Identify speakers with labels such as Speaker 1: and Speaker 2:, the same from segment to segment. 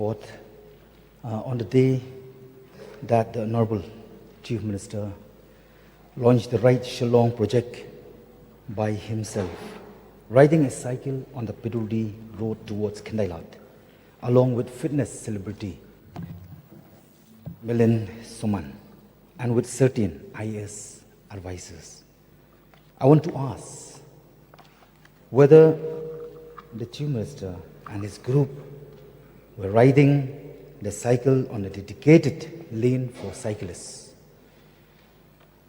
Speaker 1: forth on the day that the Honorable Chief Minister launched the Ride Shillong project by himself, riding a cycle on the Piduldi road towards Kendailat, along with fitness celebrity Milan Suman and with certain IAS advisors. I want to ask whether the Chief Minister and his group were riding the cycle on a dedicated lane for cyclists,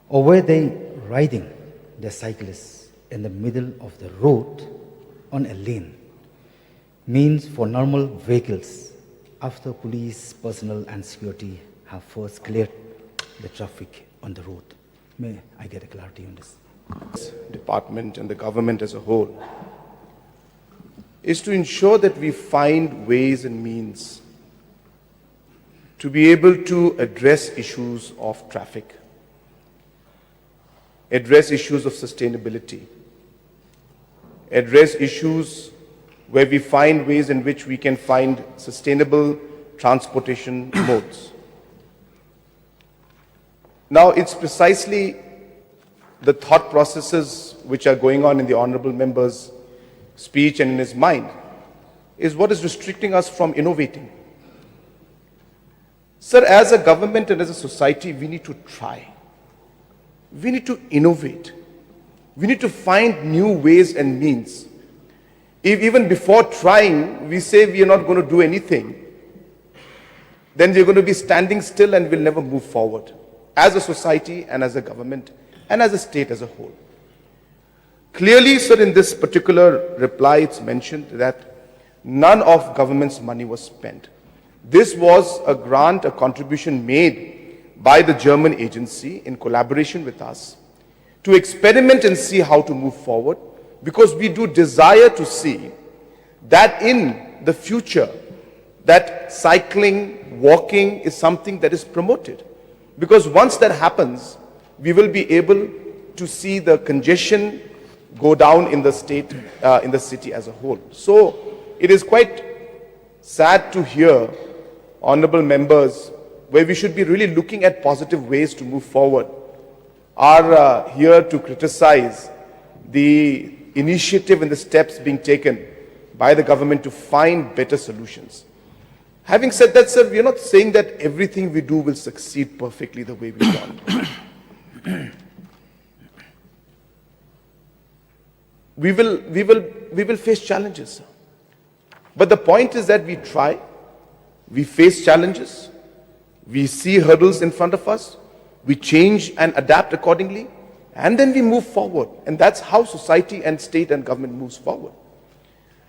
Speaker 1: or were they riding the cyclists in the middle of the road on a lane, means for normal vehicles, after police personnel and security have first cleared the traffic on the road? May I get a clarity on this?
Speaker 2: Department and the government as a whole is to ensure that we find ways and means to be able to address issues of traffic, address issues of sustainability, address issues where we find ways in which we can find sustainable transportation modes. Now, it's precisely the thought processes which are going on in the Honourable Member's speech and in his mind is what is restricting us from innovating. Sir, as a government and as a society, we need to try. We need to innovate. We need to find new ways and means. If even before trying, we say we are not going to do anything, then we're going to be standing still and we'll never move forward as a society and as a government and as a state as a whole. Clearly, sir, in this particular reply, it's mentioned that none of government's money was spent. This was a grant, a contribution made by the German agency in collaboration with us to experiment and see how to move forward, because we do desire to see that in the future, that cycling, walking is something that is promoted. Because once that happens, we will be able to see the congestion go down in the state, in the city as a whole. So it is quite sad to hear honorable members, where we should be really looking at positive ways to move forward, are here to criticize the initiative and the steps being taken by the government to find better solutions. Having said that, sir, we are not saying that everything we do will succeed perfectly the way we want. We will face challenges, sir. But the point is that we try, we face challenges, we see hurdles in front of us, we change and adapt accordingly, and then we move forward. And that's how society and state and government moves forward.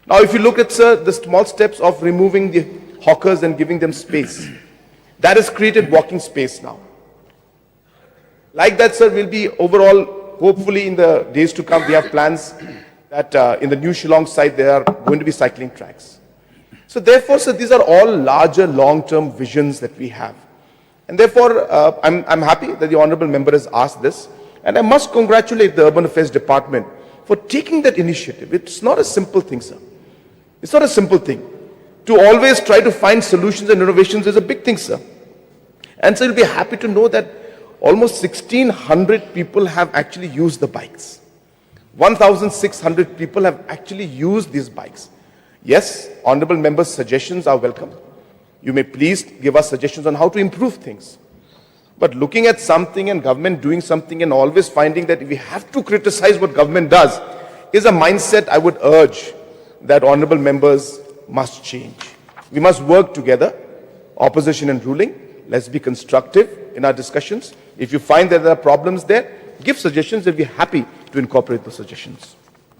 Speaker 2: Now, if you look at, sir, the small steps of removing the hawkers and giving them space, that has created walking space now. Like that, sir, will be overall, hopefully in the days to come, we have plans that in the new Shillong site, there are going to be cycling tracks. So therefore, sir, these are all larger long-term visions that we have. And therefore, I'm happy that the Honourable Member has asked this. And I must congratulate the Urban Affairs Department for taking that initiative. It's not a simple thing, sir. It's not a simple thing. To always try to find solutions and innovations is a big thing, sir. And so you'll be happy to know that almost 1,600 people have actually used the bikes. 1,600 people have actually used these bikes. Yes, Honourable Members' suggestions are welcome. You may please give us suggestions on how to improve things. But looking at something and government doing something and always finding that we have to criticize what government does is a mindset I would urge that Honourable Members must change. We must work together, opposition and ruling. Let's be constructive in our discussions. If you find that there are problems there, give suggestions and we're happy to incorporate those suggestions.